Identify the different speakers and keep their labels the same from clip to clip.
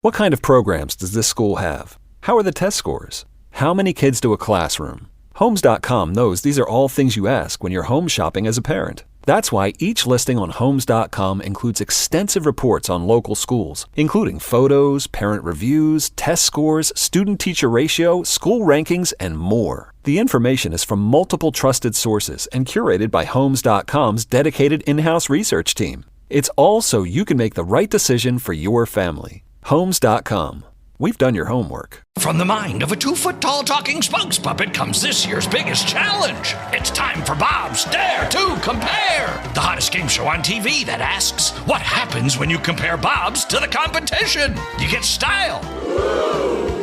Speaker 1: What kind of programs does this school have? How are the test scores? How many kids to a classroom? Homes.com knows these are all things you ask when you're home shopping as a parent. That's why each listing on Homes.com includes extensive reports on local schools, including photos, parent reviews, test scores, student-teacher ratio, school rankings, and more. The information is from multiple trusted sources and curated by Homes.com's dedicated in-house research team. It's all so you can make the right decision for your family. Homes.com. We've done your homework.
Speaker 2: From the mind of a 2-foot-tall talking spokes puppet comes this year's biggest challenge. It's time for Bob's Dare to Compare, the hottest game show on TV that asks, what happens when you compare Bob's to the competition? You get style.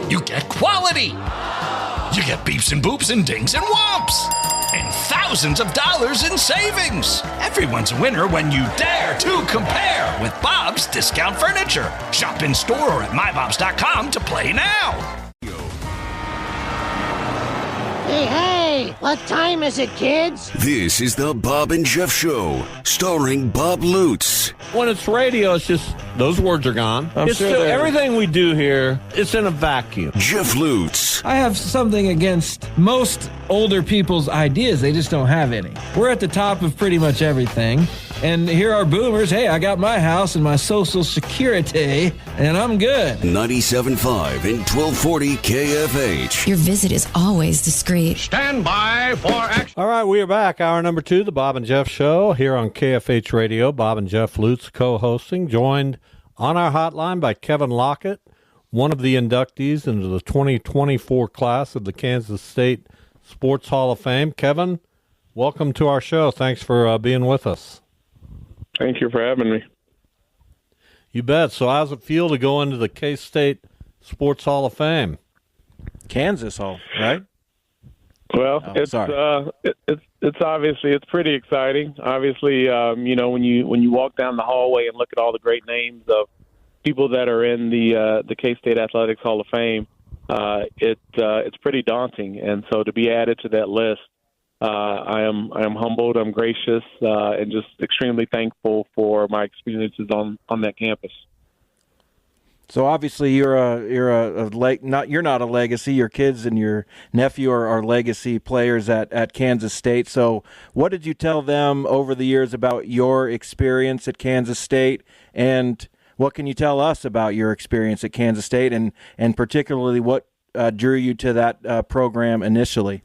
Speaker 2: You get quality. You get beeps and boops and dings and whomps. And thousands of dollars in savings. Everyone's a winner when you dare to compare with Bob's Discount Furniture. Shop in store or at mybobs.com to play now.
Speaker 3: Hey, what time is it, kids?
Speaker 4: This is the Bob and Jeff Show, starring Bob Lutz.
Speaker 5: When it's radio, it's just, those words are gone. Everything we do here, it's in a vacuum.
Speaker 4: Jeff Lutz.
Speaker 6: I have something against most older people's ideas. They just don't have any. We're at the top of pretty much everything. And here are boomers. Hey, I got my house and my Social Security, and I'm good.
Speaker 4: 97.5 and 1240 KFH.
Speaker 7: Your visit is always discreet.
Speaker 8: Stand by for action.
Speaker 5: All right, we are back. Hour number 2, the Bob and Jeff Show, here on KFH Radio. Bob and Jeff Lutz co-hosting, joined on our hotline by Kevin Lockett, one of the inductees into the 2024 class of the Kansas State Sports Hall of Fame. Kevin, welcome to our show. Thanks for being with us.
Speaker 9: Thank you for having me.
Speaker 5: You bet. So how does it feel to go into the K-State Sports Hall of Fame?
Speaker 10: Kansas Hall, right?
Speaker 9: Well, it's obviously it's pretty exciting. Obviously, when you walk down the hallway and look at all the great names of people that are in the K-State Athletics Hall of Fame, it's pretty daunting. And so to be added to that list, I am humbled, I'm gracious, and just extremely thankful for my experiences on that campus.
Speaker 10: So obviously you're not a legacy. Your kids and your nephew are legacy players at Kansas State. So what did you tell them over the years about your experience at Kansas State, and what can you tell us about your experience at Kansas State, and particularly what drew you to that program initially?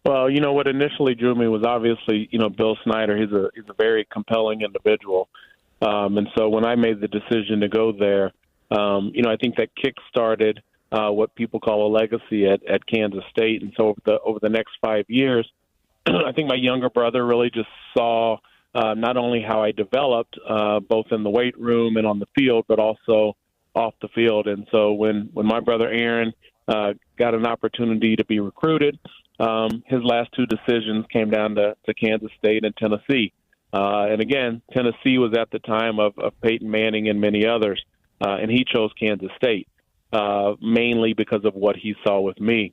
Speaker 9: Well, what initially drew me was obviously, Bill Snyder. He's a very compelling individual. And so when I made the decision to go there, I think that kick-started what people call a legacy at Kansas State. And so over the next 5 years, I think my younger brother really just saw not only how I developed both in the weight room and on the field, but also off the field. And so when my brother Aaron got an opportunity to be recruited, his last two decisions came down to Kansas State and Tennessee. And again, Tennessee was at the time of Peyton Manning and many others, and he chose Kansas State, mainly because of what he saw with me.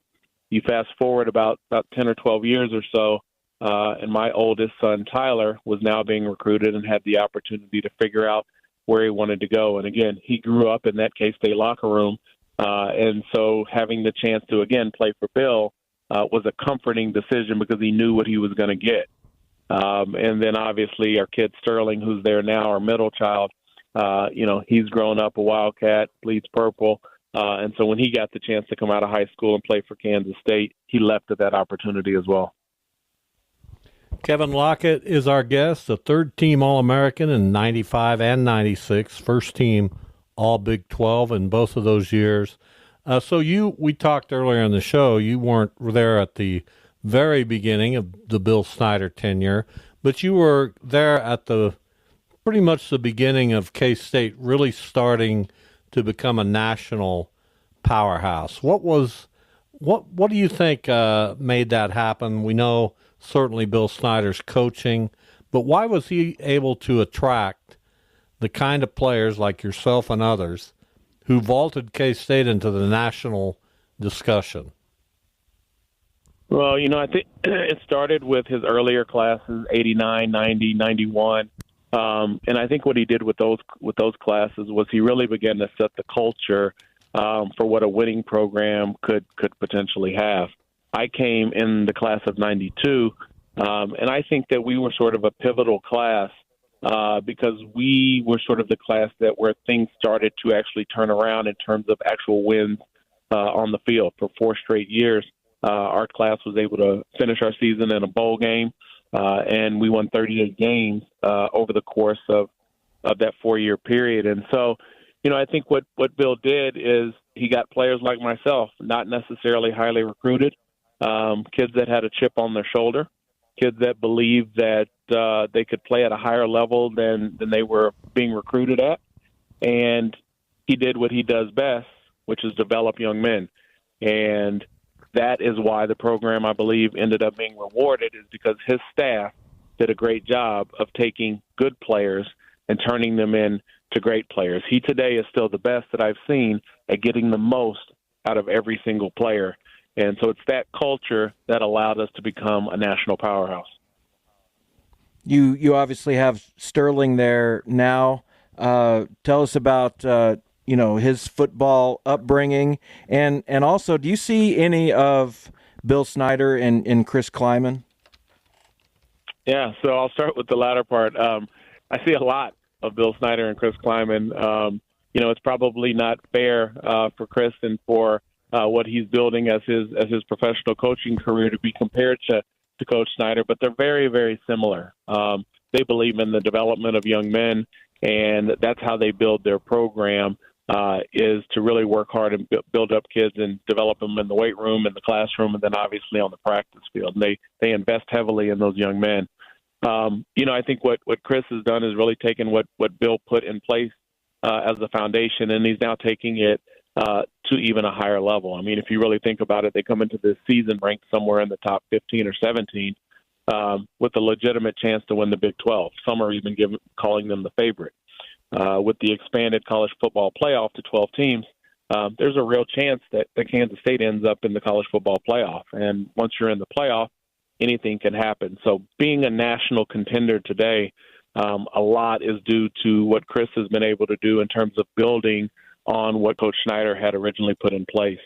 Speaker 9: You fast forward about 10 or 12 years or so, and my oldest son, Tyler, was now being recruited and had the opportunity to figure out where he wanted to go. And again, he grew up in that K-State locker room, and so having the chance to, again, play for Bill was a comforting decision because he knew what he was going to get. And then obviously our kid Sterling, who's there now, our middle child, he's grown up a Wildcat, bleeds purple. And so when he got the chance to come out of high school and play for Kansas State, he leapt at that opportunity as well.
Speaker 5: Kevin Lockett is our guest, a third-team All-American in 95 and 96, first-team All-Big 12 in both of those years. So we talked earlier in the show, you weren't there at the very beginning of the Bill Snyder tenure, but you were there at pretty much the beginning of K-State really starting to become a national powerhouse. What do you think made that happen? We know certainly Bill Snyder's coaching, but why was he able to attract the kind of players like yourself and others who vaulted K-State into the national discussion?
Speaker 9: Well, I think it started with his earlier classes, 89, 90, 91. And I think what he did with those classes was he really began to set the culture for what a winning program could potentially have. I came in the class of 92, and I think that we were sort of a pivotal class because we were sort of the class where things started to actually turn around in terms of actual wins on the field. For 4 straight years, our class was able to finish our season in a bowl game, and we won 38 games over the course of that 4-year period. And so, I think what Bill did is he got players like myself, not necessarily highly recruited, kids that had a chip on their shoulder, kids that believed that they could play at a higher level than they were being recruited at. And he did what he does best, which is develop young men. And that is why the program, I believe, ended up being rewarded, is because his staff did a great job of taking good players and turning them into great players. He today is still the best that I've seen at getting the most out of every single player. And so it's that culture that allowed us to become a national powerhouse.
Speaker 10: You obviously have Sterling there now. Tell us about his football upbringing, and also, do you see any of Bill Snyder and Chris Kleiman?
Speaker 9: Yeah, so I'll start with the latter part. I see a lot of Bill Snyder and Chris Kleiman. It's probably not fair for Chris and for what he's building as his professional coaching career to be compared to Coach Snyder, but they're very, very similar. They believe in the development of young men, and that's how they build their program, is to really work hard and build up kids and develop them in the weight room, in the classroom, and then obviously on the practice field. And they invest heavily in those young men. I think what Chris has done is really taken what Bill put in place as the foundation, and he's now taking it to even a higher level. I mean, if you really think about it, they come into this season ranked somewhere in the top 15 or 17 with a legitimate chance to win the Big 12. Some are even calling them the favorite. With the expanded college football playoff to 12 teams, there's a real chance that Kansas State ends up in the college football playoff. And once you're in the playoff, anything can happen. So being a national contender today, a lot is due to what Chris has been able to do in terms of building on what Coach Snyder had originally put in place.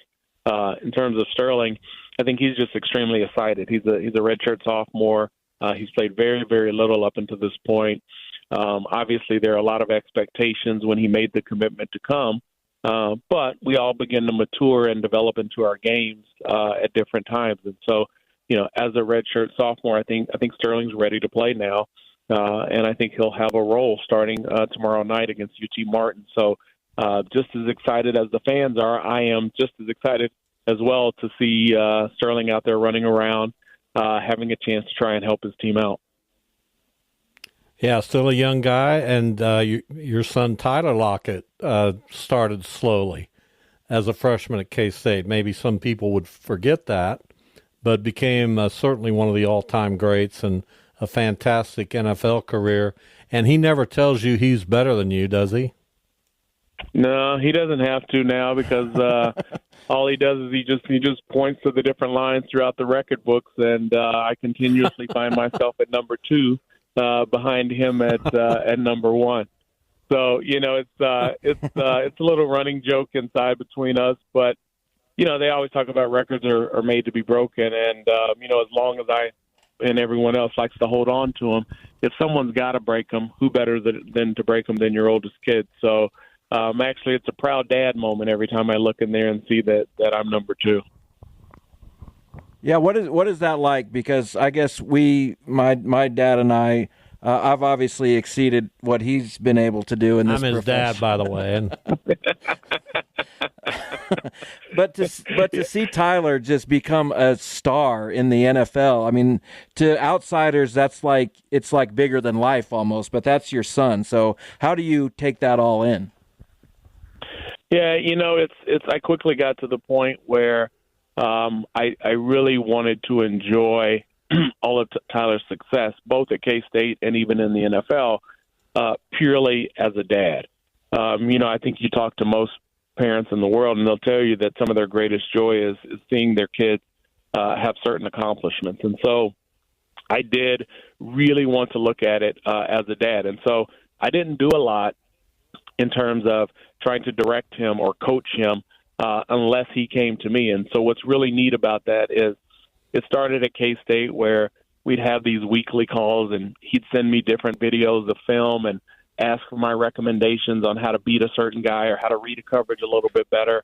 Speaker 9: In terms of Sterling, I think he's just extremely excited. He's a redshirt sophomore. He's played very, very little up until this point. Obviously, there are a lot of expectations when he made the commitment to come, but we all begin to mature and develop into our games at different times. And so, as a redshirt sophomore, I think Sterling's ready to play now, and I think he'll have a role starting tomorrow night against UT Martin. So, just as excited as the fans are, I am just as excited as well to see Sterling out there running around, having a chance to try and help his team out.
Speaker 5: Yeah, still a young guy, and your son Tyler Lockett started slowly as a freshman at K-State. Maybe some people would forget that, but became certainly one of the all-time greats and a fantastic NFL career. And he never tells you he's better than you, does he?
Speaker 9: No, he doesn't have to now because all he does is he just points to the different lines throughout the record books, and I continuously find myself at number 2 behind him at number 1. So it's a little running joke inside between us, but they always talk about records are made to be broken, and as long as I and everyone else likes to hold on to them, if someone's got to break them, who better than to break them than your oldest kid? So. Actually, it's a proud dad moment every time I look in there and see that I'm number 2.
Speaker 10: Yeah, what is that like? Because I guess my dad and I, I've obviously exceeded what he's been able to do in this.
Speaker 5: I'm his dad, by the way. And
Speaker 10: but to see Tyler just become a star in the NFL, I mean, to outsiders, it's like bigger than life almost. But that's your son. So how do you take that all in?
Speaker 9: Yeah, I quickly got to the point where I really wanted to enjoy all of Tyler's success, both at K-State and even in the NFL, purely as a dad. I think you talk to most parents in the world, and they'll tell you that some of their greatest joy is seeing their kids have certain accomplishments. And so I did really want to look at it as a dad. And so I didn't do a lot in terms of trying to direct him or coach him unless he came to me. And so what's really neat about that is it started at K-State where we'd have these weekly calls and he'd send me different videos of film and ask for my recommendations on how to beat a certain guy or how to read a coverage a little bit better.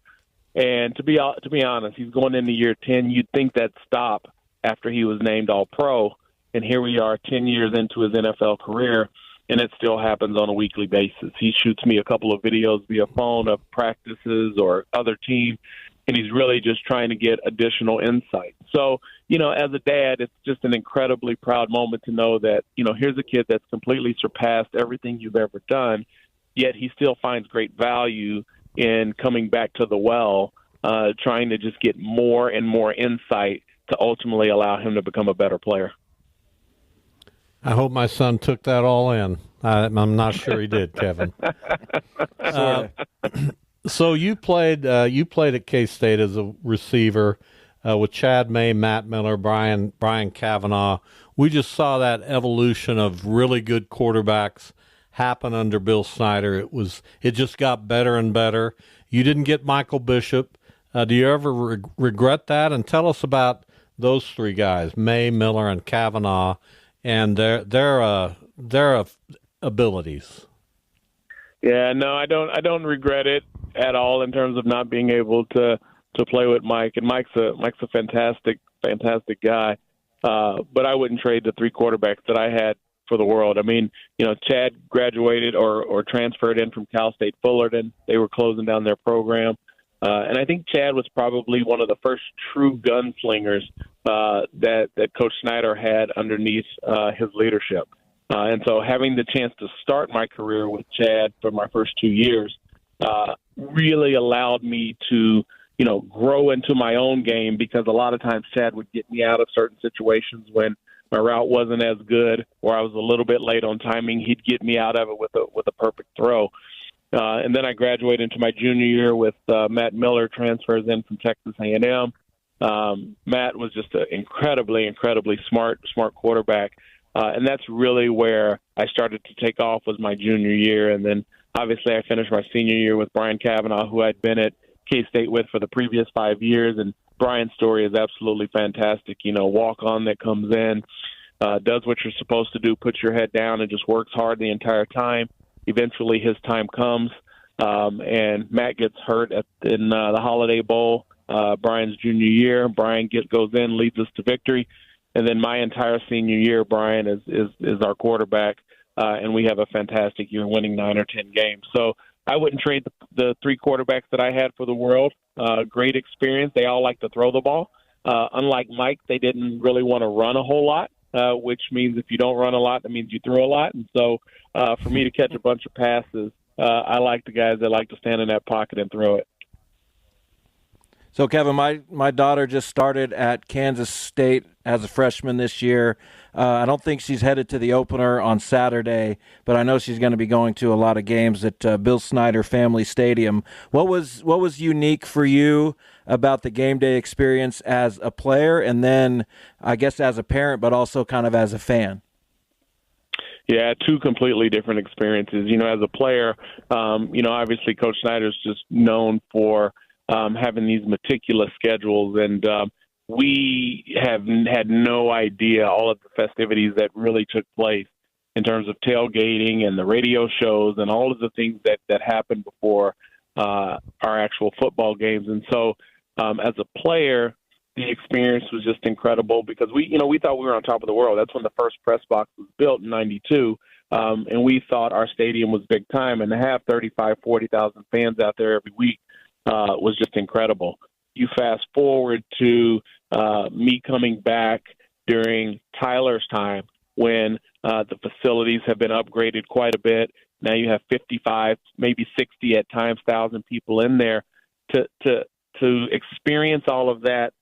Speaker 9: And to be honest, he's going into year 10. You'd think that'd stop after he was named All-Pro. And here we are 10 years into his NFL career, and it still happens on a weekly basis. He shoots me a couple of videos via phone of practices or other team, and he's really just trying to get additional insight. So, as a dad, it's just an incredibly proud moment to know that, here's a kid that's completely surpassed everything you've ever done, yet he still finds great value in coming back to the well, trying to just get more and more insight to ultimately allow him to become a better player.
Speaker 5: I hope my son took that all in. I'm not sure he did, Kevin. So you played at K-State as a receiver with Chad May, Matt Miller, Brian Cavanaugh. We just saw that evolution of really good quarterbacks happen under Bill Snyder. It just got better and better. You didn't get Michael Bishop. Do you ever regret that? And tell us about those three guys, May, Miller, and Cavanaugh, and their abilities.
Speaker 9: Yeah, no, I don't regret it at all in terms of not being able to play with Mike. And Mike's a fantastic guy. But I wouldn't trade the three quarterbacks that I had for the world. I mean, Chad graduated or transferred in from Cal State Fullerton. They were closing down their program. And I think Chad was probably one of the first true gunslingers that Coach Snyder had underneath his leadership. And so having the chance to start my career with Chad for my first 2 years really allowed me to, grow into my own game, because a lot of times Chad would get me out of certain situations when my route wasn't as good or I was a little bit late on timing. He'd get me out of it with a perfect throw. And then I graduated into my junior year with Matt Miller, transfers in from Texas A&M. Matt was just an incredibly smart quarterback. And that's really where I started to take off, was my junior year. And then obviously I finished my senior year with Brian Cavanaugh, who I'd been at K-State with for the previous 5 years. And Brian's story is absolutely fantastic. Walk on that comes in, does what you're supposed to do, puts your head down and just works hard the entire time. Eventually his time comes, and Matt gets hurt in the Holiday Bowl, Brian's junior year. Brian goes in, leads us to victory. And then my entire senior year, Brian is our quarterback, and we have a fantastic year, winning 9 or 10 games. So I wouldn't trade the three quarterbacks that I had for the world. Great experience. They all like to throw the ball. Unlike Mike, they didn't really want to run a whole lot, which means if you don't run a lot, that means you throw a lot. And so for me to catch a bunch of passes, I like the guys that like to stand in that pocket and throw it.
Speaker 10: So, Kevin, my daughter just started at Kansas State as a freshman this year. I don't think she's headed to the opener on Saturday, but I know she's going to be going to a lot of games at Bill Snyder Family Stadium. What was unique for you about the game day experience as a player, and then I guess as a parent, but also kind of as a fan?
Speaker 9: Yeah, two completely different experiences. As a player, obviously Coach Snyder's just known for having these meticulous schedules, and we have had no idea all of the festivities that really took place in terms of tailgating and the radio shows and all of the things that happened before our actual football games. And so as a player, the experience was just incredible, because we thought we were on top of the world. That's when the first press box was built in '92, and we thought our stadium was big time, and to have 40,000 fans out there every week was just incredible. You fast forward to me coming back during Tyler's time, when the facilities have been upgraded quite a bit. Now you have 55, maybe 60 at times, 1,000 people in there. To experience all of that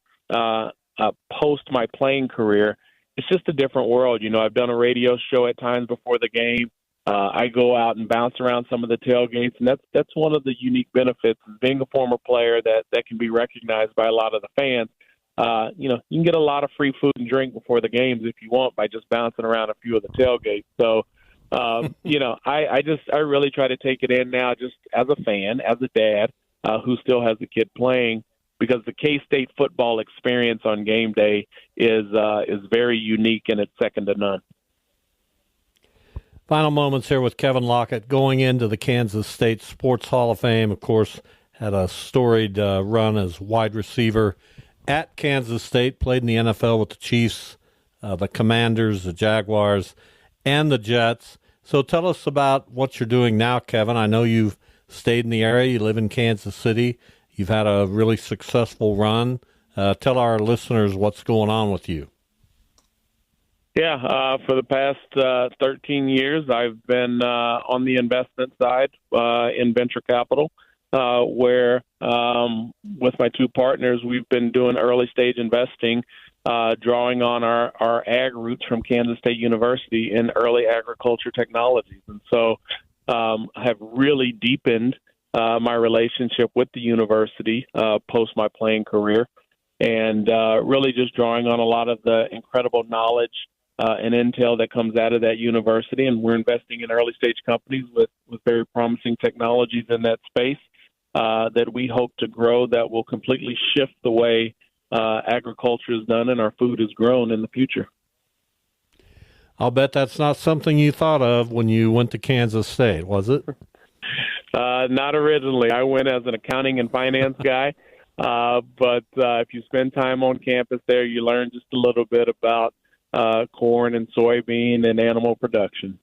Speaker 9: post my playing career, it's just a different world. I've done a radio show at times before the game. I go out and bounce around some of the tailgates, and that's one of the unique benefits of being a former player that can be recognized by a lot of the fans. you can get a lot of free food and drink before the games if you want by just bouncing around a few of the tailgates. So, I really try to take it in now just as a fan, as a dad who still has a kid playing, because the K-State football experience on game day is very unique and it's second to none.
Speaker 5: Final moments here with Kevin Lockett going into the Kansas State Sports Hall of Fame. Of course, had a storied run as wide receiver at Kansas State, played in the NFL with the Chiefs, the Commanders, the Jaguars, and the Jets. So tell us about what you're doing now, Kevin. I know you've stayed in the area. You live in Kansas City. You've had a really successful run. Tell our listeners what's going on with you.
Speaker 9: Yeah, for the past 13 years, I've been on the investment side in venture capital, where with my two partners, we've been doing early stage investing, drawing on our ag roots from Kansas State University in early agriculture technologies. And so I have really deepened my relationship with the university post my playing career, and really just drawing on a lot of the incredible knowledge and intel that comes out of that university. And we're investing in early stage companies with very promising technologies in that space that we hope to grow, that will completely shift the way agriculture is done and our food is grown in the future.
Speaker 5: I'll bet that's not something you thought of when you went to Kansas State, was it?
Speaker 9: Not originally. I went as an accounting and finance guy, but if you spend time on campus there, you learn just a little bit about corn and soybean and animal production.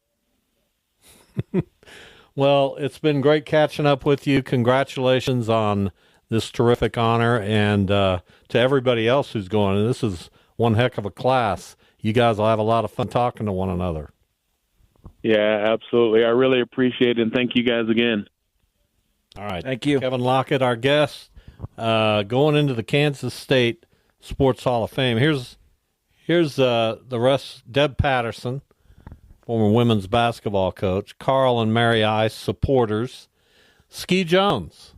Speaker 5: Well, it's been great catching up with you. Congratulations on this terrific honor, and to everybody else who's going. And this is one heck of a class. You guys will have a lot of fun talking to one another.
Speaker 9: Yeah, absolutely. I really appreciate it, and thank you guys again.
Speaker 5: All right.
Speaker 10: Thank you.
Speaker 5: Kevin Lockett, our guest, going into the Kansas State Sports Hall of Fame. Here's the rest. Deb Patterson, former women's basketball coach, Carl and Mary Ice, supporters, Ski Jones.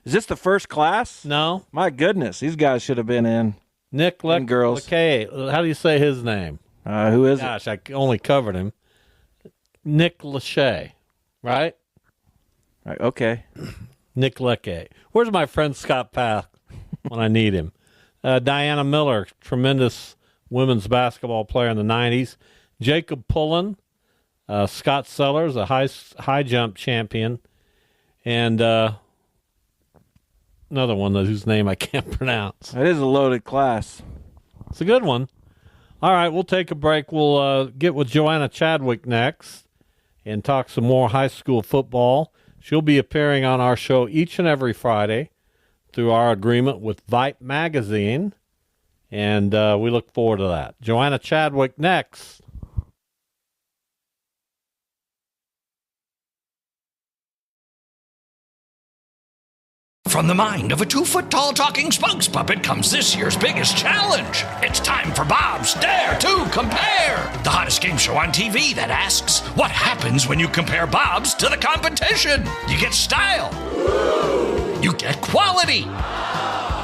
Speaker 10: Is this the first class?
Speaker 5: No.
Speaker 10: My goodness, these guys should have been in.
Speaker 5: Nick
Speaker 10: girls.
Speaker 5: Lachey. How do you say his name?
Speaker 10: Who is
Speaker 5: Gosh, I only covered him. Nick Lachey, right?
Speaker 10: Right, okay.
Speaker 5: Nick Lachey. Where's my friend Scott Path when I need him? Diana Miller, tremendous women's basketball player in the 90s. Jacob Pullen, Scott Sellers, a high jump champion, and another one whose name I can't pronounce.
Speaker 10: It is a loaded class.
Speaker 5: It's a good one. All right, we'll take a break. We'll get with Joanna Chadwick next and talk some more high school football. She'll be appearing on our show each and every Friday through our agreement with Vipe Magazine, and we look forward to that. Joanna Chadwick next.
Speaker 2: From the mind of a 2-foot-tall talking spunks puppet comes this year's biggest challenge. It's time for Bob's Dare to Compare, the hottest game show on TV that asks, what happens when you compare Bob's to the competition? You get style. You get quality.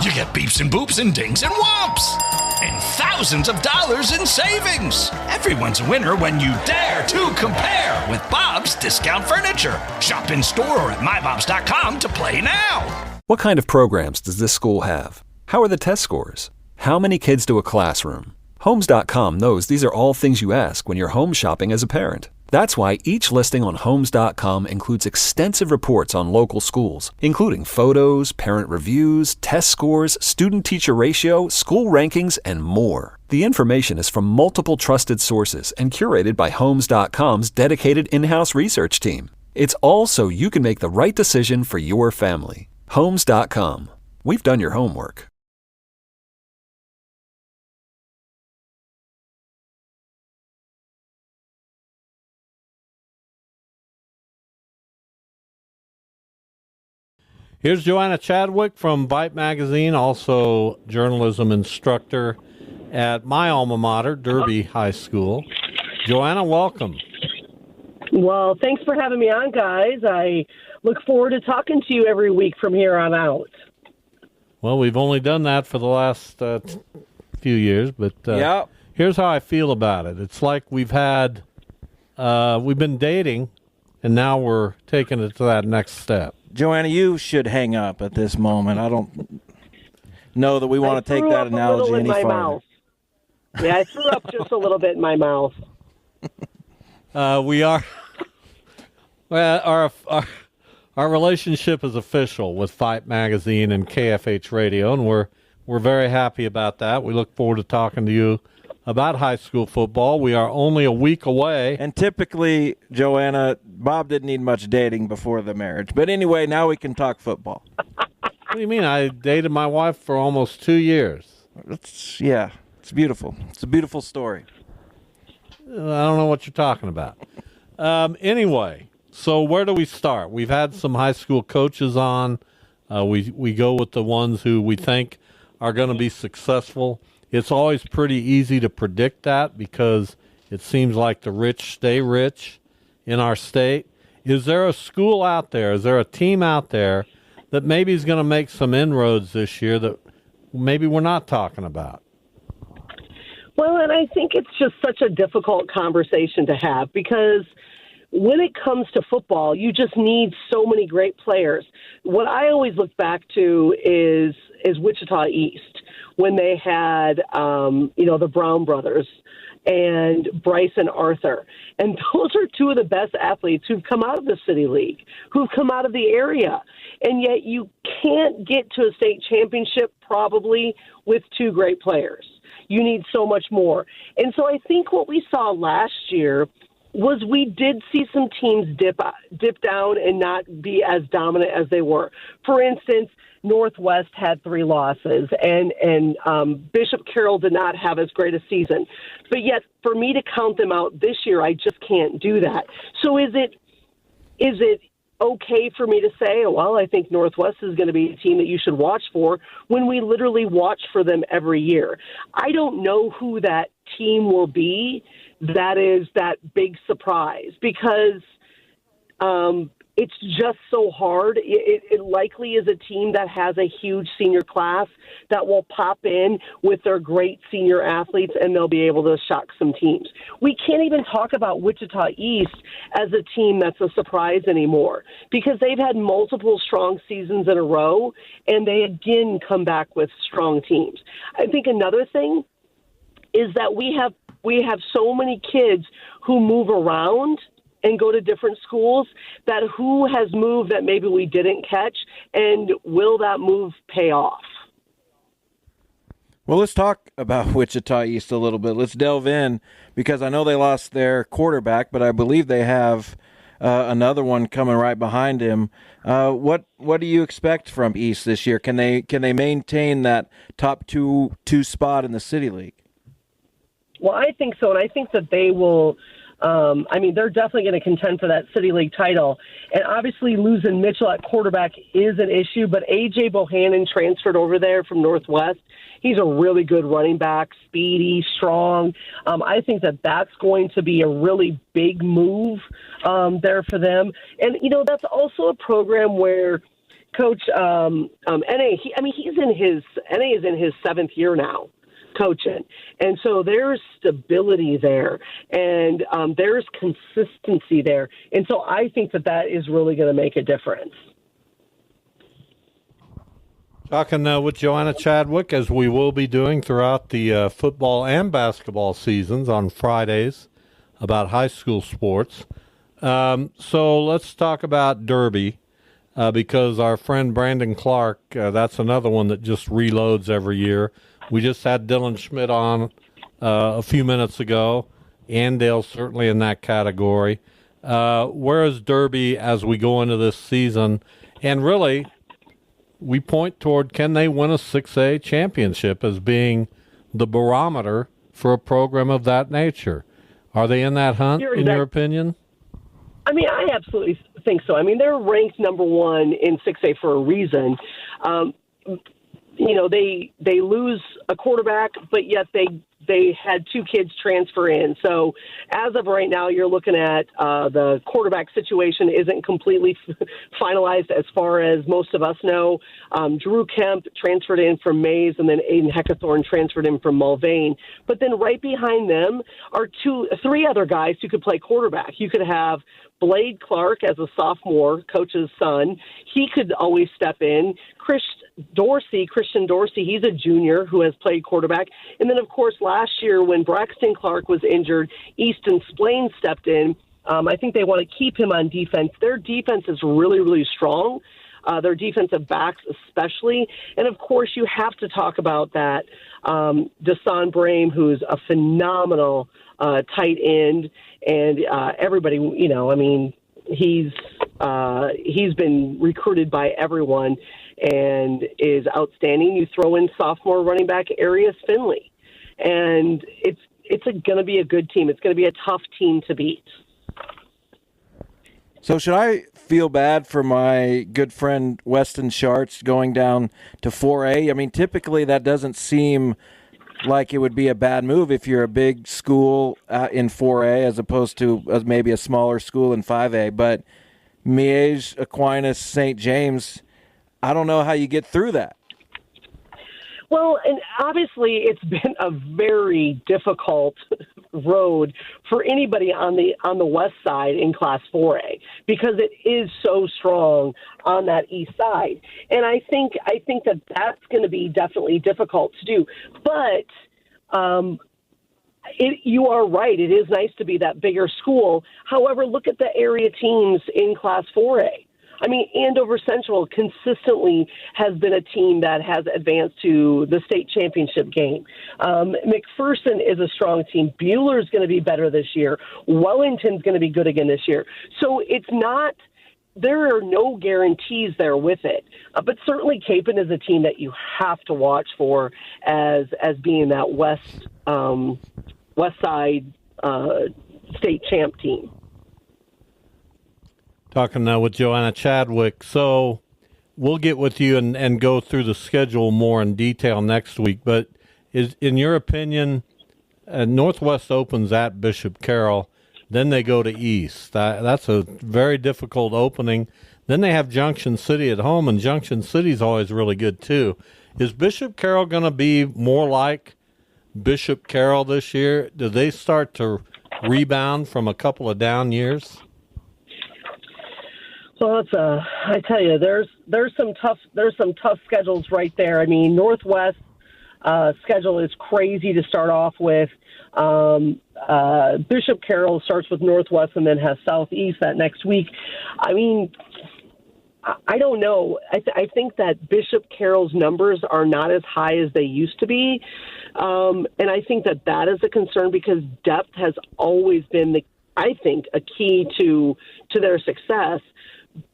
Speaker 2: You get beeps and boops and dings and whomps. And thousands of dollars in savings. Everyone's a winner when you dare to compare with Bob's Discount Furniture. Shop in store or at mybobs.com to play now.
Speaker 1: What kind of programs does this school have? How are the test scores? How many kids do a classroom? Homes.com knows these are all things you ask when you're home shopping as a parent. That's why each listing on Homes.com includes extensive reports on local schools, including photos, parent reviews, test scores, student-teacher ratio, school rankings, and more. The information is from multiple trusted sources and curated by Homes.com's dedicated in-house research team. It's all so you can make the right decision for your family. Homes.com. We've done your homework.
Speaker 5: Here's Joanna Chadwick from Vipe Magazine, also journalism instructor at my alma mater, Derby High School. Joanna, welcome.
Speaker 11: Well, thanks for having me on, guys. I look forward to talking to you every week from here on out.
Speaker 5: Well, we've only done that for the last few years, but here's how I feel about it. It's like we've been dating, and now we're taking it to that next step.
Speaker 10: Joanna, you should hang up at this moment. I don't know that we want to take that analogy any farther.
Speaker 11: Mouth. Yeah, I threw up just a little bit in my mouth.
Speaker 5: We are. Well, our relationship is official with Fight Magazine and KFH Radio, and we're very happy about that. We look forward to talking to you about high school football. We are only a week away.
Speaker 10: And typically, Joanna, Bob didn't need much dating before the marriage. But anyway, now we can talk football.
Speaker 5: What do you mean? I dated my wife for almost 2 years.
Speaker 10: It's beautiful. It's a beautiful story.
Speaker 5: I don't know what you're talking about. Anyway, so where do we start? We've had some high school coaches on. We go with the ones who we think are going to be successful. It's always pretty easy to predict that because it seems like the rich stay rich in our state. Is there a school out there, is there a team out there that maybe is going to make some inroads this year that maybe we're not talking about?
Speaker 11: Well, and I think it's just such a difficult conversation to have because when it comes to football, you just need so many great players. What I always look back to is Wichita East when they had, the Brown brothers and Bryce and Arthur. And those are two of the best athletes who've come out of the City League, who've come out of the area. And yet you can't get to a state championship probably with two great players. You need so much more. And so I think what we saw last year was we did see some teams dip down and not be as dominant as they were. For instance, Northwest had 3 losses, and Bishop Carroll did not have as great a season. But yet, for me to count them out this year, I just can't do that. So is it okay for me to say, well, I think Northwest is going to be a team that you should watch for when we literally watch for them every year? I don't know who that team will be that is that big surprise because it's just so hard. It likely is a team that has a huge senior class that will pop in with their great senior athletes, and they'll be able to shock some teams. We can't even talk about Wichita East as a team that's a surprise anymore because they've had multiple strong seasons in a row, and they again come back with strong teams. I think another thing is that we have so many kids who move around and go to different schools that who has moved that maybe we didn't catch, and will that move pay off?
Speaker 10: Well, let's talk about Wichita East a little bit. Let's delve in because I know they lost their quarterback, but I believe they have another one coming right behind him. What do you expect from East this year? Can they maintain that top two spot in the City League?
Speaker 11: Well, I think so, and I think that they will. They're definitely going to contend for that City League title. And obviously losing Mitchell at quarterback is an issue, but A.J. Bohannon transferred over there from Northwest. He's a really good running back, speedy, strong. I think that that's going to be a really big move there for them. And, that's also a program where Coach N.A., N.A. is in his 7th year now coaching. And so there's stability there and there's consistency there. And so I think that is really going to make a difference.
Speaker 5: Talking with Joanna Chadwick, as we will be doing throughout the football and basketball seasons on Fridays about high school sports. So let's talk about Derby because our friend Brandon Clark, that's another one that just reloads every year. We just had Dylan Schmidt on a few minutes ago. Andale's certainly in that category. Where is Derby as we go into this season? And really, we point toward can they win a 6A championship as being the barometer for a program of that nature. Are they in that hunt, in your opinion?
Speaker 11: I absolutely think so. They're ranked number 1 in 6A for a reason. They lose a quarterback, but yet they they had 2 kids transfer in. So as of right now, you're looking at the quarterback situation isn't completely finalized as far as most of us know. Drew Kemp transferred in from Mays, and then Aiden Heckathorn transferred in from Mulvane. But then right behind them are 3 other guys who could play quarterback. You could have Blade Clark as a sophomore, coach's son. He could always step in. Christian Dorsey, he's a junior who has played quarterback. And then, of course, last year when Braxton Clark was injured, Easton Splain stepped in. I think they want to keep him on defense. Their defense is really, really strong. Their defensive backs especially. And, of course, you have to talk about that Desan Brame, who's a phenomenal tight end. And everybody, he's been recruited by everyone and is outstanding. You throw in sophomore running back Arias Finley, and it's going to be a good team. It's going to be a tough team to beat.
Speaker 10: So should I feel bad for my good friend Weston Schartz going down to 4A? I mean, typically that doesn't seem like it would be a bad move if you're a big school in 4A as opposed to maybe a smaller school in 5A. But Miege, Aquinas, St. James, I don't know how you get through that.
Speaker 11: Well, and obviously it's been a very difficult road for anybody on the west side in Class 4A because it is so strong on that east side. And I think that that's going to be definitely difficult to do. But you are right. It is nice to be that bigger school. However, look at the area teams in Class 4A. I mean, Andover Central consistently has been a team that has advanced to the state championship game. McPherson is a strong team. Bueller's going to be better this year. Wellington's going to be good again this year. So it's not – there are no guarantees there with it. But certainly Capon is a team that you have to watch for as being that west side state champ team.
Speaker 5: Talking now with Joanna Chadwick. So we'll get with you and go through the schedule more in detail next week. But in your opinion, Northwest opens at Bishop Carroll, then they go to East. That's a very difficult opening. Then they have Junction City at home, and Junction City's always really good too. Is Bishop Carroll going to be more like Bishop Carroll this year? Do they start to rebound from a couple of down years?
Speaker 11: So I tell you, there's some tough schedules right there. I mean, Northwest schedule is crazy to start off with. Bishop Carroll starts with Northwest and then has Southeast that next week. I mean, I don't know. I think that Bishop Carroll's numbers are not as high as they used to be, and I think that is a concern because depth has always been a key to their success.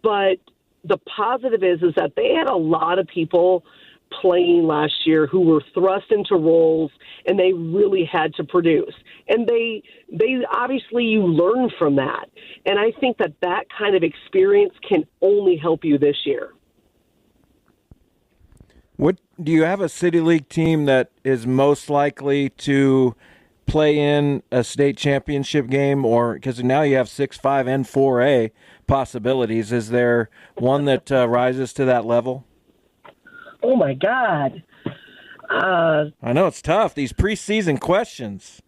Speaker 11: But the positive is that they had a lot of people playing last year who were thrust into roles, and they really had to produce. And they obviously you learn from that. And I think that kind of experience can only help you this year.
Speaker 10: What do you have a City League team that is most likely to play in a state championship game, or because now you have 6, 5, and 4A possibilities? Is there one that rises to that level?
Speaker 11: Oh my God!
Speaker 10: I know it's tough. These preseason questions.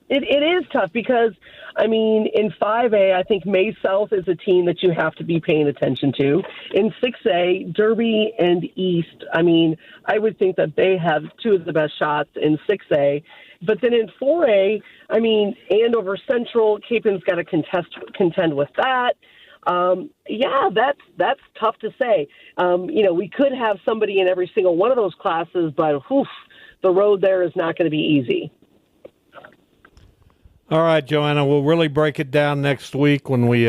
Speaker 11: It is tough because, I mean, in 5A, I think May South is a team that you have to be paying attention to. In 6A, Derby and East, I mean, I would think that they have 2 of the best shots in 6A. But then in 4A, I mean, Andover Central, Capon's got to contend with that. That's tough to say. We could have somebody in every single one of those classes, but the road there is not going to be easy.
Speaker 5: All right, Joanna, we'll really break it down next week when we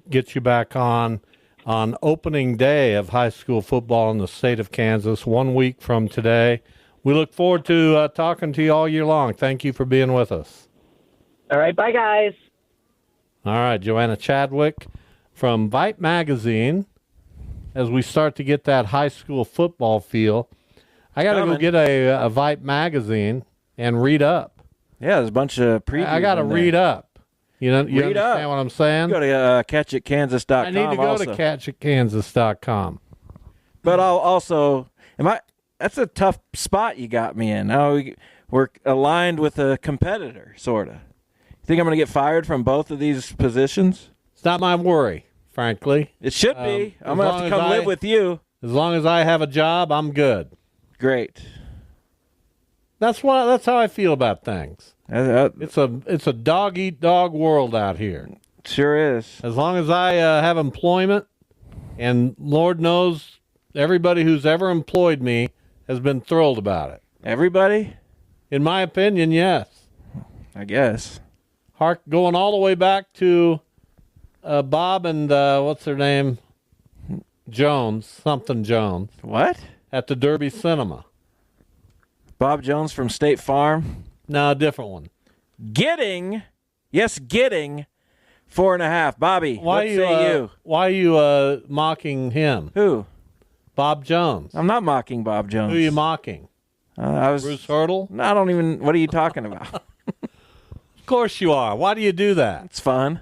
Speaker 5: get you back on opening day of high school football in the state of Kansas, 1 week from today. We look forward to talking to you all year long. Thank you for being with us.
Speaker 11: All right, bye, guys.
Speaker 5: All right, Joanna Chadwick from Vite Magazine. As we start to get that high school football feel, I got to go get a Vite Magazine and read up.
Speaker 10: Yeah, there's a bunch of previews.
Speaker 5: I got to read up. You know, you
Speaker 10: read
Speaker 5: understand
Speaker 10: up.
Speaker 5: what I'm saying?
Speaker 10: Go to catchitkansas.com.
Speaker 5: I need to go
Speaker 10: also.
Speaker 5: to catchitkansas.com.
Speaker 10: But I'll also, that's a tough spot you got me in. Now we're aligned with a competitor, sort of. You think I'm going to get fired from both of these positions?
Speaker 5: It's not my worry, frankly.
Speaker 10: It should be. I'm going to have to come live with you.
Speaker 5: As long as I have a job, I'm good.
Speaker 10: Great.
Speaker 5: That's how I feel about things. It's a dog-eat-dog world out here.
Speaker 10: Sure is.
Speaker 5: As long as I have employment, and Lord knows everybody who's ever employed me has been thrilled about it.
Speaker 10: Everybody?
Speaker 5: In my opinion, yes.
Speaker 10: I guess.
Speaker 5: Going all the way back to Bob and what's their name? Jones.
Speaker 10: What?
Speaker 5: At the Derby Cinema.
Speaker 10: Bob Jones from State Farm?
Speaker 5: No, a different one.
Speaker 10: Getting 4.5. Bobby, what say you?
Speaker 5: Why are you mocking him?
Speaker 10: Who?
Speaker 5: Bob Jones.
Speaker 10: I'm not mocking Bob Jones.
Speaker 5: Who are you mocking? Bruce Hurdle?
Speaker 10: No, I don't even. What are you talking about?
Speaker 5: Of course you are. Why do you do that?
Speaker 10: It's fun.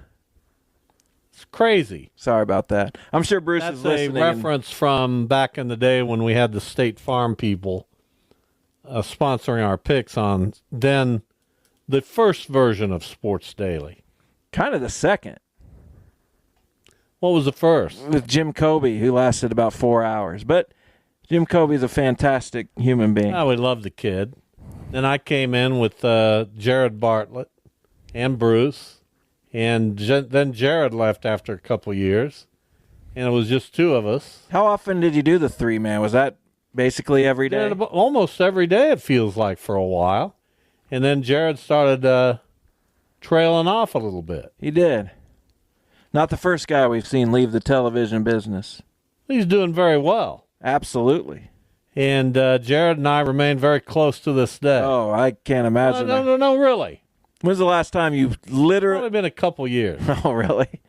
Speaker 5: It's crazy.
Speaker 10: Sorry about that. I'm sure Bruce
Speaker 5: That's
Speaker 10: is listening.
Speaker 5: That's a reference from back in the day when we had the State Farm people sponsoring our picks on then the first version of Sports Daily.
Speaker 10: Kind of the second.
Speaker 5: What was the first?
Speaker 10: With Jim Kobe, who lasted about 4 hours. But Jim Kobe's a fantastic human being.
Speaker 5: Oh, we love the kid. Then I came in with Jared Bartlett and Bruce, and then Jared left after a couple years, and it was just two of us.
Speaker 10: How often did you do the three-man? Was that basically every day?
Speaker 5: Almost every day, it feels like, for a while. And then Jared started trailing off a little bit.
Speaker 10: He did. Not the first guy we've seen leave the television business.
Speaker 5: He's doing very well.
Speaker 10: Absolutely.
Speaker 5: And Jared and I remain very close to this day.
Speaker 10: Oh, I can't imagine that.
Speaker 5: No, really.
Speaker 10: When's the last time you literally...
Speaker 5: It's only been a couple years.
Speaker 10: Oh, really?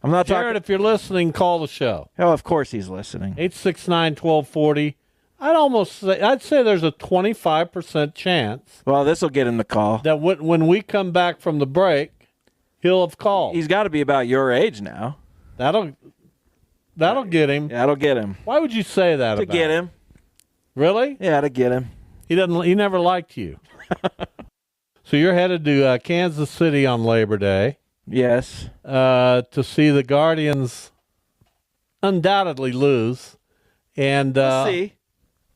Speaker 10: I'm not
Speaker 5: Jared,
Speaker 10: talking...
Speaker 5: if you're listening, call the show.
Speaker 10: Oh, of course he's listening.
Speaker 5: 869-1240. I'd say there's a 25% chance.
Speaker 10: Well, this will get him the call.
Speaker 5: That when we come back from the break, he'll have called.
Speaker 10: He's got to be about your age now.
Speaker 5: That'll get him.
Speaker 10: That'll get him.
Speaker 5: Why would you say that?
Speaker 10: To get him.
Speaker 5: Really?
Speaker 10: Yeah, to get him.
Speaker 5: He never liked you. So you're headed to Kansas City on Labor Day.
Speaker 10: Yes.
Speaker 5: To see the Guardians undoubtedly lose. And
Speaker 10: we'll see.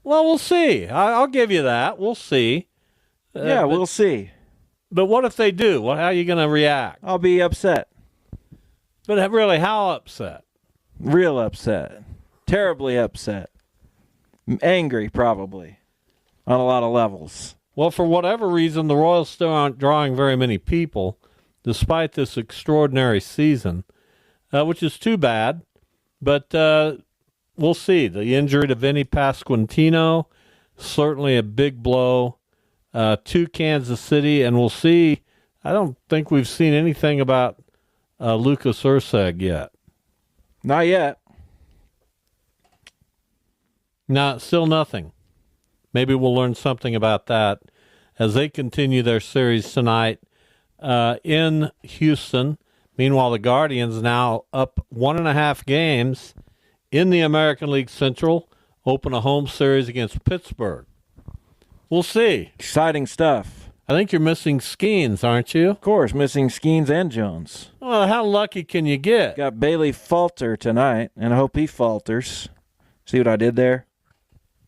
Speaker 5: Well, we'll see. I'll give you that. We'll see.
Speaker 10: We'll see.
Speaker 5: But what if they do? How are you going to react?
Speaker 10: I'll be upset.
Speaker 5: But really, how upset?
Speaker 10: Real upset. Terribly upset. Angry, probably. On a lot of levels.
Speaker 5: Well, for whatever reason, the Royals still aren't drawing very many people, despite this extraordinary season, which is too bad. But we'll see. The injury to Vinny Pasquantino, certainly a big blow to Kansas City, and we'll see. I don't think we've seen anything about Lucas Urseg yet.
Speaker 10: Not yet.
Speaker 5: No, still nothing. Maybe we'll learn something about that as they continue their series tonight in Houston. Meanwhile, the Guardians now up 1.5 games in the American League Central, open a home series against Pittsburgh. We'll see.
Speaker 10: Exciting stuff.
Speaker 5: I think you're missing Skeens, aren't you?
Speaker 10: Of course, missing Skeens and Jones.
Speaker 5: Well, how lucky can you get?
Speaker 10: Got Bailey Falter tonight, and I hope he falters. See what I did there?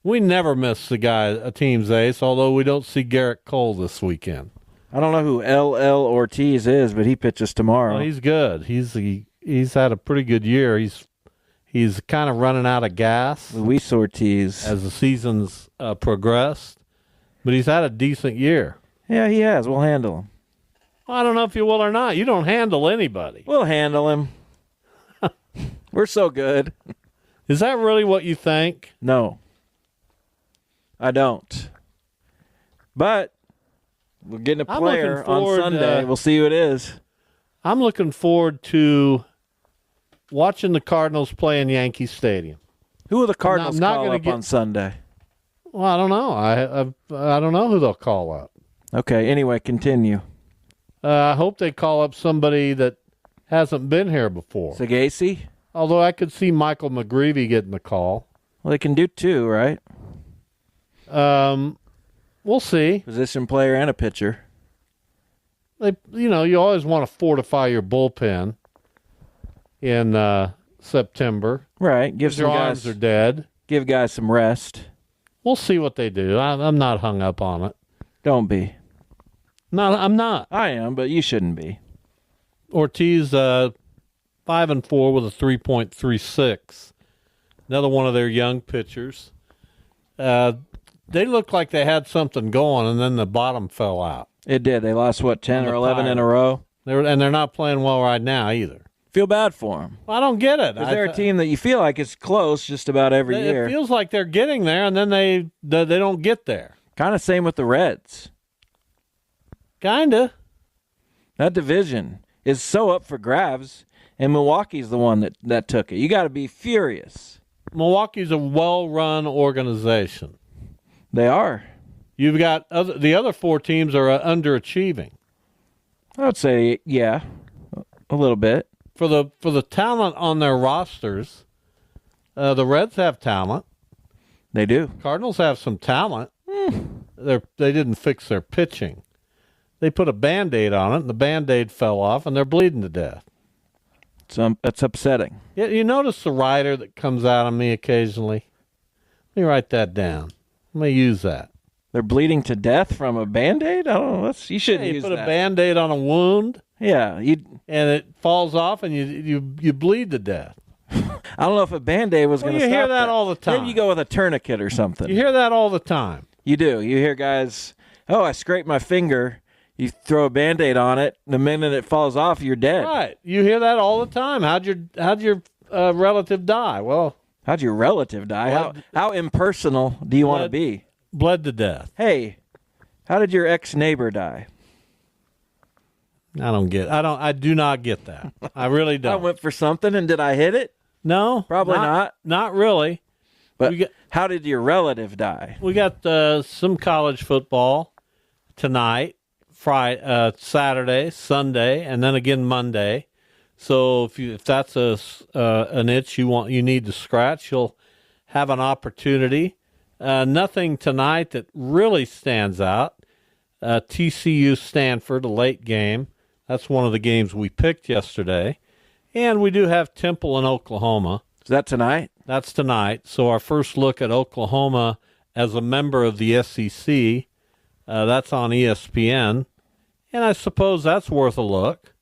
Speaker 5: We never miss a team's ace, although we don't see Garrett Cole this weekend.
Speaker 10: I don't know who L.L. Ortiz is, but he pitches tomorrow.
Speaker 5: Well, he's good. He's had a pretty good year. He's kind of running out of gas.
Speaker 10: Luis Ortiz.
Speaker 5: As the season's progressed. But he's had a decent year.
Speaker 10: Yeah, he has. We'll handle him.
Speaker 5: Well, I don't know if you will or not. You don't handle anybody.
Speaker 10: We'll handle him. We're so good.
Speaker 5: Is that really what you think?
Speaker 10: No. I don't. But we're getting a player on Sunday. We'll see who it is.
Speaker 5: I'm looking forward to watching the Cardinals play in Yankee Stadium.
Speaker 10: Who will the Cardinals call up on Sunday?
Speaker 5: Well, I don't know. I don't know who they'll call up.
Speaker 10: Okay, anyway, continue.
Speaker 5: I hope they call up somebody that hasn't been here before.
Speaker 10: Sagasi?
Speaker 5: Although I could see Michael McGreevy getting the call.
Speaker 10: Well, they can do 2, right?
Speaker 5: We'll see.
Speaker 10: Position player and a pitcher.
Speaker 5: You always want to fortify your bullpen in September.
Speaker 10: Right.
Speaker 5: Your arms are dead.
Speaker 10: Give guys some rest.
Speaker 5: We'll see what they do. I'm not hung up on it.
Speaker 10: Don't be.
Speaker 5: No, I'm not.
Speaker 10: I am, but you shouldn't be.
Speaker 5: Ortiz, 5-4 with a 3.36. Another one of their young pitchers. They looked like they had something going, and then the bottom fell out.
Speaker 10: It did. They lost, 10 or 11 in a row?
Speaker 5: And they're not playing well right now either.
Speaker 10: Feel bad for them.
Speaker 5: I don't get it.
Speaker 10: They're a team that you feel like is close just about every year.
Speaker 5: It feels like they're getting there, and then they don't get there.
Speaker 10: Kind of same with the Reds.
Speaker 5: Kinda.
Speaker 10: That division is so up for grabs, and Milwaukee's the one that took it. You got to be furious.
Speaker 5: Milwaukee's a well-run organization.
Speaker 10: They are.
Speaker 5: You've got the other 4 teams are underachieving.
Speaker 10: I would say, yeah, a little bit.
Speaker 5: For the talent on their rosters, the Reds have talent.
Speaker 10: They do.
Speaker 5: Cardinals have some talent. They didn't fix their pitching. They put a Band-Aid on it, and the Band-Aid fell off, and they're bleeding to death.
Speaker 10: That's upsetting.
Speaker 5: Yeah, you notice the writer that comes out on me occasionally? Let me write that down. Let me use that.
Speaker 10: They're bleeding to death from a Band-Aid? I don't know. You shouldn't use that.
Speaker 5: You put a Band-Aid on a wound.
Speaker 10: Yeah.
Speaker 5: And it falls off, and you bleed to death.
Speaker 10: I don't know if a Band-Aid was going to stop
Speaker 5: You hear that all the time.
Speaker 10: Maybe you go with a tourniquet or something.
Speaker 5: You hear that all the time.
Speaker 10: You do. You hear guys, I scraped my finger. You throw a Band-Aid on it. The minute it falls off, you're dead.
Speaker 5: Right. You hear that all the time. How'd your relative die? Well,
Speaker 10: how'd your relative die? How impersonal do you want to be?
Speaker 5: Bled to death.
Speaker 10: Hey, how did your ex-neighbor die?
Speaker 5: I do not get that. I really don't.
Speaker 10: I went for something, and did I hit it?
Speaker 5: No.
Speaker 10: Probably not.
Speaker 5: Not really.
Speaker 10: But how did your relative die?
Speaker 5: We got some college football tonight, Friday, Saturday, Sunday, and then again Monday. So if that's an itch you need to scratch, you'll have an opportunity. Nothing tonight that really stands out. TCU Stanford, a late game. That's one of the games we picked yesterday. And we do have Temple in Oklahoma.
Speaker 10: Is that tonight?
Speaker 5: That's tonight. So our first look at Oklahoma as a member of the SEC, that's on ESPN. And I suppose that's worth a look.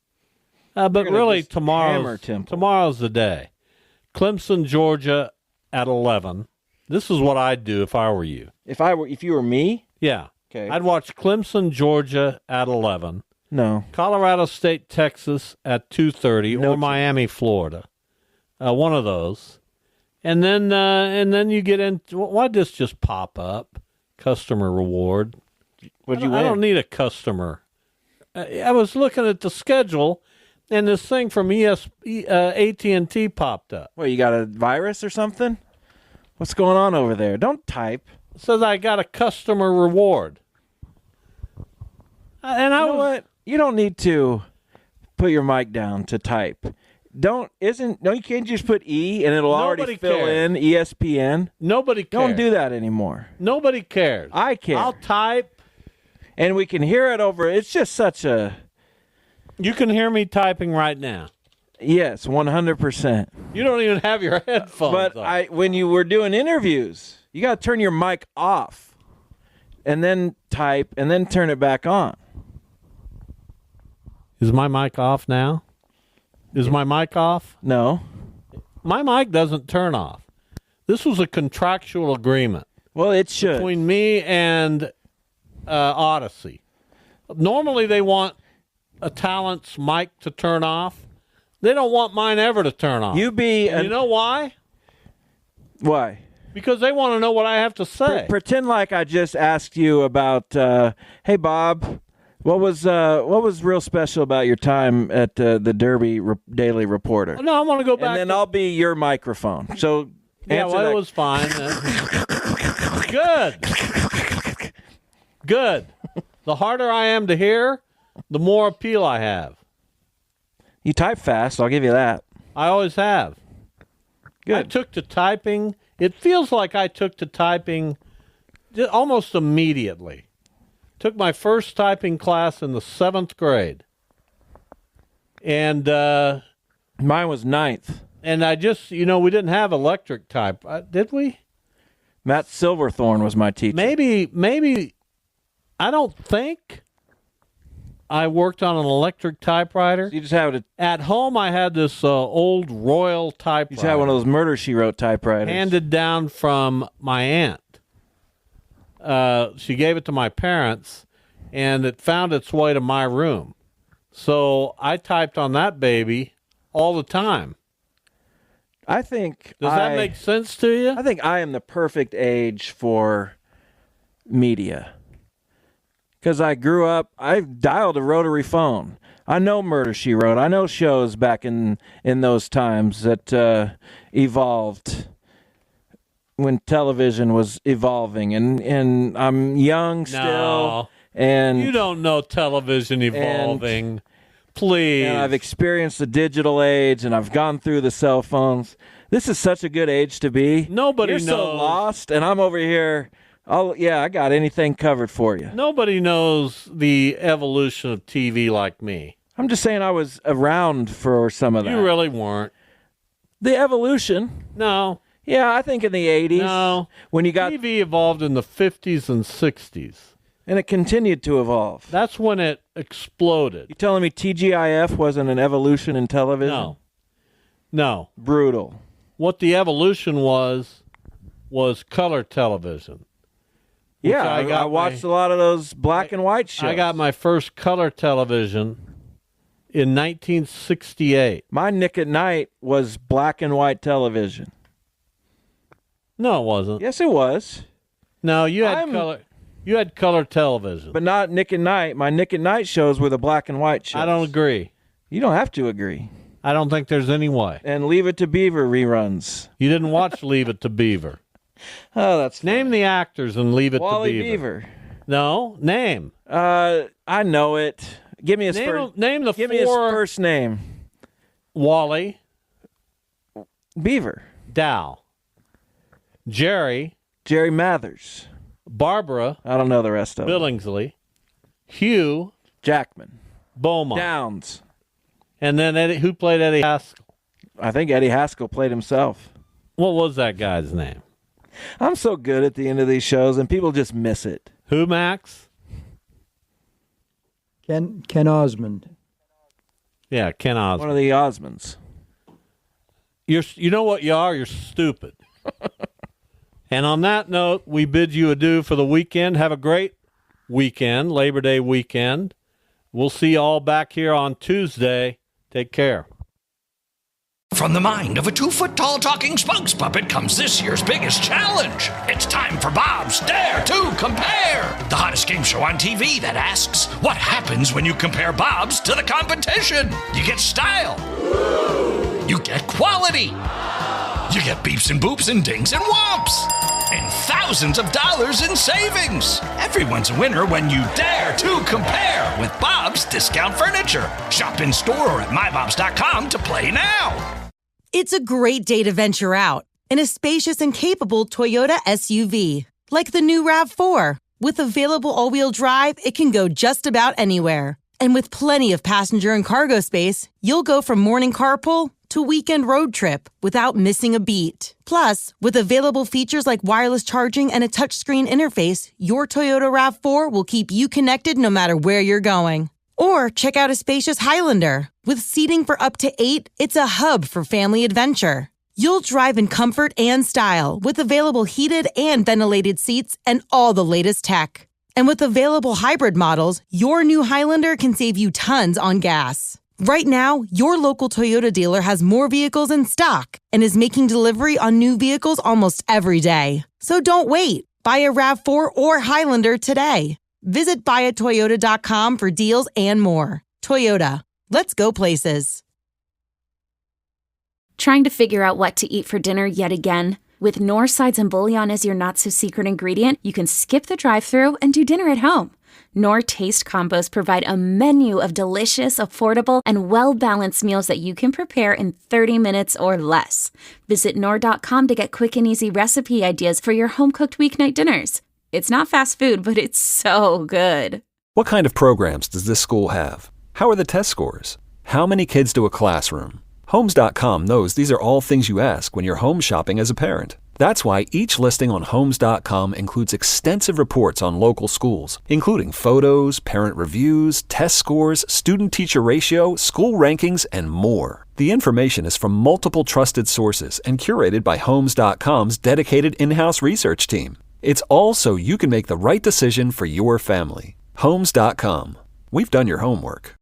Speaker 5: But really, tomorrow's the day. Clemson, Georgia at 11. This is what I'd do if I were you.
Speaker 10: If you were me?
Speaker 5: Yeah.
Speaker 10: Okay.
Speaker 5: I'd watch Clemson, Georgia at 11.
Speaker 10: No.
Speaker 5: Colorado State, Texas at 2:30, or Miami, Florida. One of those. And then you get into, why'd this just pop up? Customer reward.
Speaker 10: What'd you win?
Speaker 5: I don't need a customer. I was looking at the schedule, and this thing from AT&T popped up.
Speaker 10: What, you got a virus or something? What's going on over there? Don't type.
Speaker 5: It says I got a customer reward. And
Speaker 10: you know what? You don't need to put your mic down to type. You can't just put E and it'll already fill in ESPN.
Speaker 5: Nobody cares.
Speaker 10: Don't do that anymore.
Speaker 5: Nobody cares.
Speaker 10: I care.
Speaker 5: I'll type.
Speaker 10: And we can hear it over. It's just such a...
Speaker 5: You can hear me typing right now.
Speaker 10: Yes, 100%.
Speaker 5: You don't even have your headphones on.
Speaker 10: When you were doing interviews, you got to turn your mic off and then type and then turn it back on.
Speaker 5: Is my mic off now? Is my mic off?
Speaker 10: No.
Speaker 5: My mic doesn't turn off. This was a contractual agreement.
Speaker 10: Well, it should.
Speaker 5: Between me and Odyssey. Normally they want a talent's mic to turn off. They don't want mine ever to turn off. You know why?
Speaker 10: Why?
Speaker 5: Because they want to know what I have to say.
Speaker 10: Pretend like I just asked you about, hey, Bob, what was real special about your time at the Derby Daily Reporter?
Speaker 5: No, I want to go back.
Speaker 10: And then I'll be your microphone. So
Speaker 5: yeah, well, it was fine. Good. The harder I am to hear, the more appeal I have.
Speaker 10: You type fast, I'll give you that.
Speaker 5: I always have.
Speaker 10: Good.
Speaker 5: I took to typing. It feels like I took to typing almost immediately. Took my first typing class in the 7th grade. And
Speaker 10: mine was 9th.
Speaker 5: And I just, we didn't have electric type. Did we?
Speaker 10: Matt Silverthorne was my teacher.
Speaker 5: Maybe, I don't think I worked on an electric typewriter.
Speaker 10: So you just have
Speaker 5: At home, I had this old Royal typewriter.
Speaker 10: You just had one of those Murder, She Wrote typewriters.
Speaker 5: Handed down from my aunt. She gave it to my parents, and it found its way to my room. So I typed on that baby all the time.
Speaker 10: I think...
Speaker 5: Does that make sense to you?
Speaker 10: I think I am the perfect age for media. Because I grew up, I dialed a rotary phone. I know Murder, She Wrote. I know shows back in those times that evolved when television was evolving. And I'm young still.
Speaker 5: No,
Speaker 10: and
Speaker 5: you don't know television evolving. Please.
Speaker 10: And I've experienced the digital age, and I've gone through the cell phones. This is such a good age to be.
Speaker 5: Nobody
Speaker 10: You're
Speaker 5: knows.
Speaker 10: so lost, and I'm over here... I got anything covered for you.
Speaker 5: Nobody knows the evolution of TV like me.
Speaker 10: I'm just saying I was around for some of that.
Speaker 5: You really weren't.
Speaker 10: The evolution.
Speaker 5: No.
Speaker 10: Yeah, I think in the 80s.
Speaker 5: No.
Speaker 10: When you got
Speaker 5: TV evolved in the 50s and 60s.
Speaker 10: And it continued to evolve.
Speaker 5: That's when it exploded.
Speaker 10: You telling me TGIF wasn't an evolution in television?
Speaker 5: No.
Speaker 10: Brutal.
Speaker 5: What the evolution was color television.
Speaker 10: Yeah, I watched a lot of those black and white shows.
Speaker 5: I got my first color television in 1968.
Speaker 10: My Nick at Night was black and white television.
Speaker 5: No, it wasn't.
Speaker 10: Yes, it was.
Speaker 5: No, you had color. You had color television,
Speaker 10: but not Nick at Night. My Nick at Night shows were the black and white shows.
Speaker 5: I don't agree.
Speaker 10: You don't have to agree.
Speaker 5: I don't think there's any way.
Speaker 10: And Leave It to Beaver reruns.
Speaker 5: You didn't watch Leave It to Beaver.
Speaker 10: Oh, that's
Speaker 5: name
Speaker 10: funny.
Speaker 5: the actors and Leave It
Speaker 10: Wally
Speaker 5: to
Speaker 10: Beaver.
Speaker 5: No, name.
Speaker 10: I know it. Give me his first.
Speaker 5: Name the
Speaker 10: Give me his first name.
Speaker 5: Wally.
Speaker 10: Beaver.
Speaker 5: Dow. Jerry
Speaker 10: Mathers.
Speaker 5: Barbara.
Speaker 10: I don't know the rest of them.
Speaker 5: Billingsley. Hugh
Speaker 10: Jackman.
Speaker 5: Beaumont.
Speaker 10: Downs.
Speaker 5: And then Eddie. Who played Eddie Haskell?
Speaker 10: I think Eddie Haskell played himself.
Speaker 5: What was that guy's name?
Speaker 10: I'm so good at the end of these shows, and people just miss it.
Speaker 5: Who, Max?
Speaker 12: Ken Osmond.
Speaker 5: Yeah, Ken Osmond.
Speaker 10: One of the Osmonds.
Speaker 5: You know what you are? You're stupid. And on that note, we bid you adieu for the weekend. Have a great weekend, Labor Day weekend. We'll see you all back here on Tuesday. Take care.
Speaker 2: From the mind of a 2-foot-tall talking spokes puppet comes this year's biggest challenge. It's time for Bob's Dare to Compare, the hottest game show on TV that asks, what happens when you compare Bob's to the competition? You get style. You get quality. You get beeps and boops and dings and whomps. And thousands of dollars in savings. Everyone's a winner when you dare to compare with Bob's Discount Furniture. Shop in store or at mybobs.com to play now.
Speaker 7: It's a great day to venture out in a spacious and capable Toyota SUV. Like the new RAV4. With available all-wheel drive, it can go just about anywhere. And with plenty of passenger and cargo space, you'll go from morning carpool to weekend road trip without missing a beat. Plus, with available features like wireless charging and a touchscreen interface, your Toyota RAV4 will keep you connected no matter where you're going. Or check out a spacious Highlander. With seating for up to 8, it's a hub for family adventure. You'll drive in comfort and style with available heated and ventilated seats and all the latest tech. And with available hybrid models, your new Highlander can save you tons on gas. Right now, your local Toyota dealer has more vehicles in stock and is making delivery on new vehicles almost every day. So don't wait. Buy a RAV4 or Highlander today. Visit buyatoyota.com for deals and more. Toyota, let's go places.
Speaker 13: Trying to figure out what to eat for dinner yet again? With North Sides and Bouillon as your not-so-secret ingredient, you can skip the drive-thru and do dinner at home. Knorr Taste Combos provide a menu of delicious, affordable, and well-balanced meals that you can prepare in 30 minutes or less. Visit Knorr.com to get quick and easy recipe ideas for your home-cooked weeknight dinners. It's not fast food, but it's so good.
Speaker 1: What kind of programs does this school have? How are the test scores? How many kids do a classroom? Homes.com knows these are all things you ask when you're home shopping as a parent. That's why each listing on Homes.com includes extensive reports on local schools, including photos, parent reviews, test scores, student-teacher ratio, school rankings, and more. The information is from multiple trusted sources and curated by Homes.com's dedicated in-house research team. It's all so you can make the right decision for your family. Homes.com. We've done your homework.